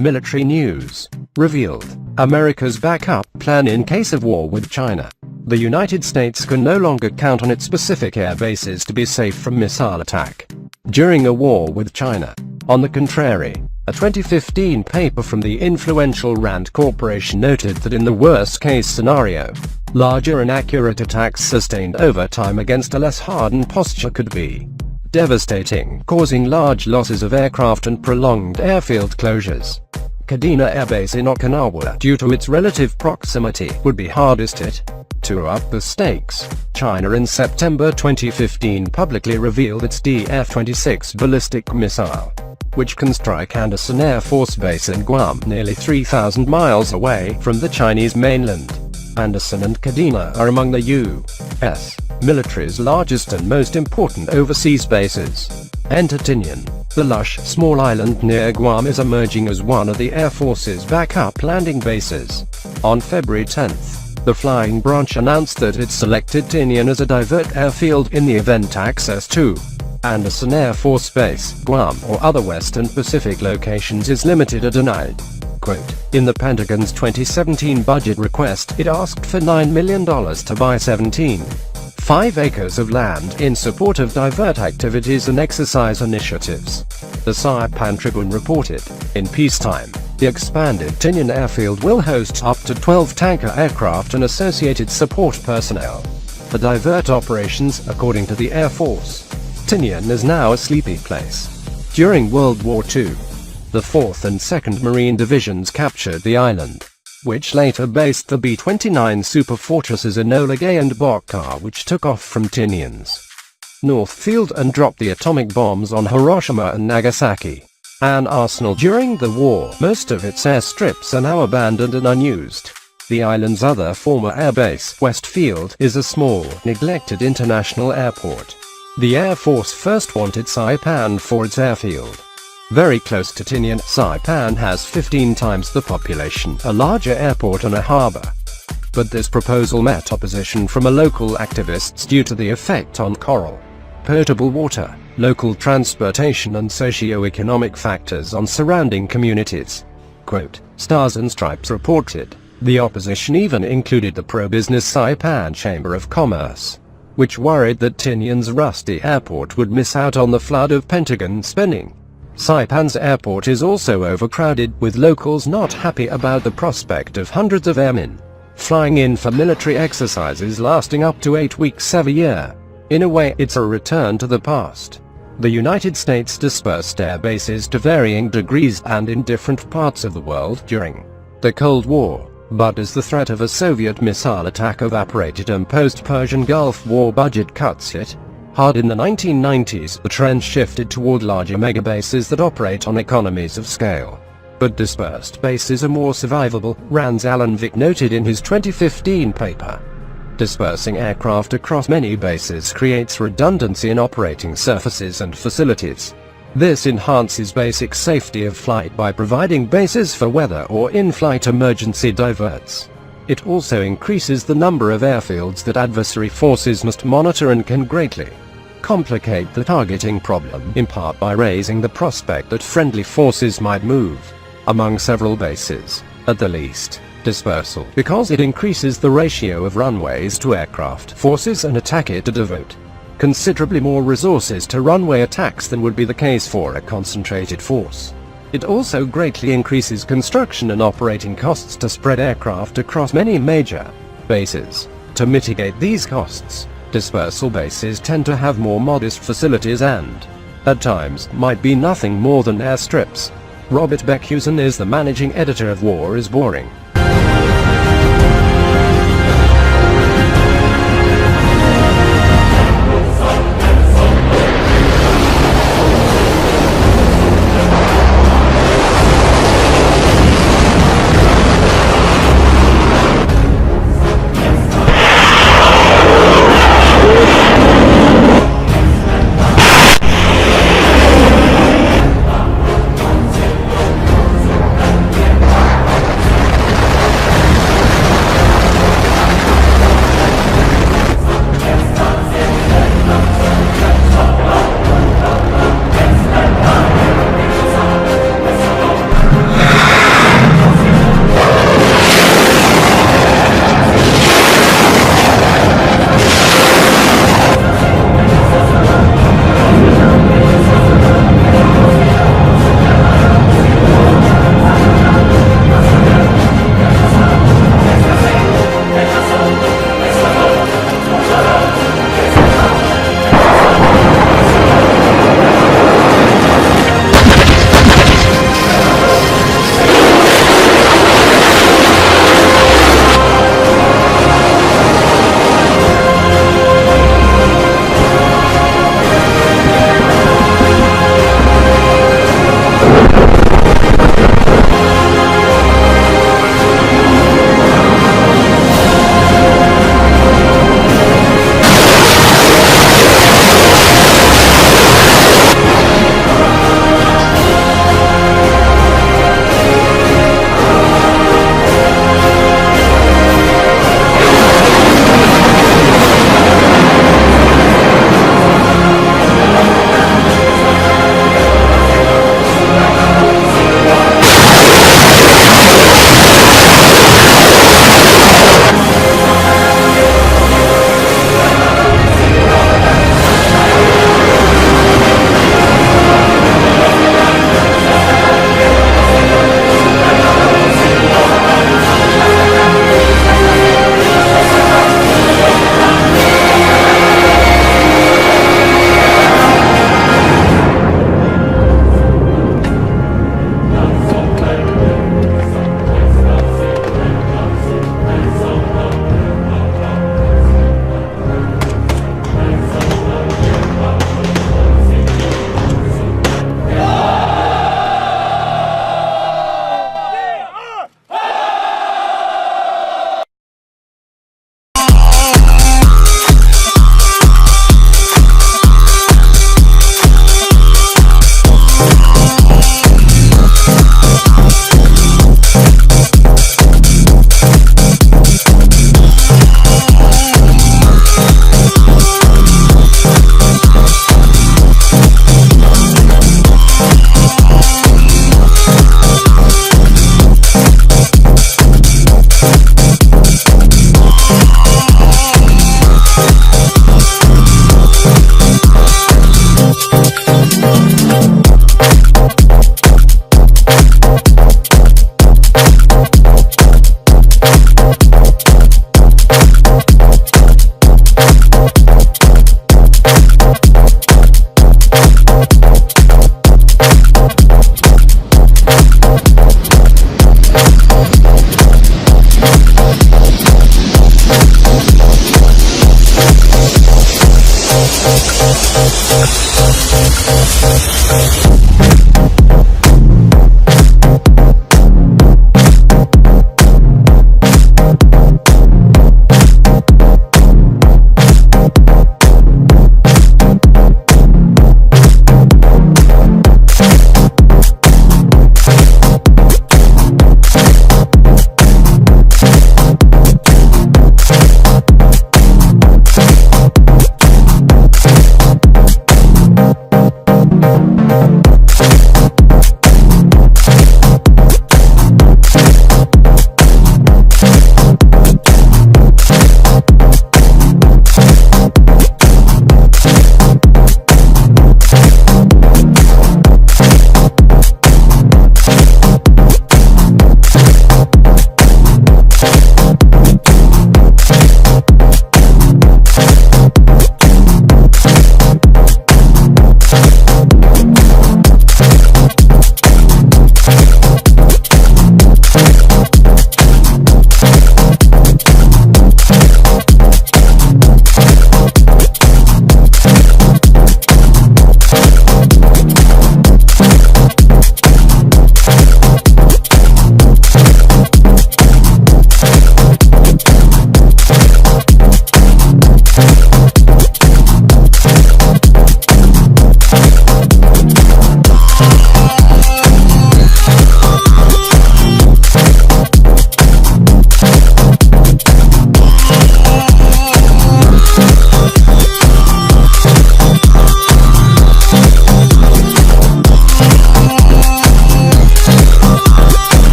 Military news revealed America's backup plan in case of war with China. The United States can no longer count on its Pacific air bases to be safe from missile attack during a war with China. On the contrary, a 2015 paper from the influential RAND Corporation noted that in the worst-case scenario, larger and accurate attacks sustained over time against a less hardened posture could be devastating, causing large losses of aircraft and prolonged airfield closures. Kadena Air Base in Okinawa, due to its relative proximity, would be hardest hit. To up the stakes, China in September 2015 publicly revealed its DF-26 ballistic missile, which can strike Andersen Air Force Base in Guam, nearly 3,000 miles away from the Chinese mainland. Andersen and Kadena are among the U.S. military's largest and most important overseas bases. Enter Tinian. The lush, small island near Guam is emerging as one of the Air Force's backup landing bases. On February 10, the Flying Branch announced that it selected Tinian as a divert airfield in the event access to Andersen Air Force Base, Guam or other Western Pacific locations is limited or denied. Quote, in the Pentagon's 2017 budget request, it asked for $9 million to buy 17.5 acres of land in support of divert activities and exercise initiatives. The Saipan Tribune reported, in peacetime, the expanded Tinian airfield will host up to 12 tanker aircraft and associated support personnel for divert operations, according to the Air Force. Tinian is now a sleepy place. During World War II, the 4th and 2nd Marine Divisions captured the island, which later based the B-29 superfortresses Enola Gay and Bokar, which took off from Tinian's North Field and dropped the atomic bombs on Hiroshima and Nagasaki, an arsenal during the war. Most of its airstrips are now abandoned and unused. The island's other former airbase, Westfield, is a small, neglected international airport. The Air Force first wanted Saipan for its airfield. Very close to Tinian, Saipan has 15 times the population, a larger airport and a harbor. But this proposal met opposition from local activists due to the effect on coral, potable water, local transportation and socio-economic factors on surrounding communities. Quote, Stars and Stripes reported, the opposition even included the pro-business Saipan Chamber of Commerce, which worried that Tinian's rusty airport would miss out on the flood of Pentagon spending. Saipan's airport is also overcrowded, with locals not happy about the prospect of hundreds of airmen flying in for military exercises lasting up to 8 weeks every year. In a way, it's a return to the past. The United States dispersed air bases to varying degrees and in different parts of the world during the Cold War, but as the threat of a Soviet missile attack evaporated and post-Persian Gulf War budget cuts hit hard in the 1990s, the trend shifted toward larger megabases that operate on economies of scale. But dispersed bases are more survivable, RAND's Alan Vick noted in his 2015 paper. Dispersing aircraft across many bases creates redundancy in operating surfaces and facilities. This enhances basic safety of flight by providing bases for weather or in-flight emergency diverts. It also increases the number of airfields that adversary forces must monitor and can greatly complicate the targeting problem, in part by raising the prospect that friendly forces might move among several bases. At the least, dispersal, because it increases the ratio of runways to aircraft forces and attack it to devote considerably more resources to runway attacks than would be the case for a concentrated force. It also greatly increases construction and operating costs to spread aircraft across many major bases. To mitigate these costs, dispersal bases tend to have more modest facilities and, at times, might be nothing more than airstrips. Robert Beckhusen is the managing editor of War is Boring.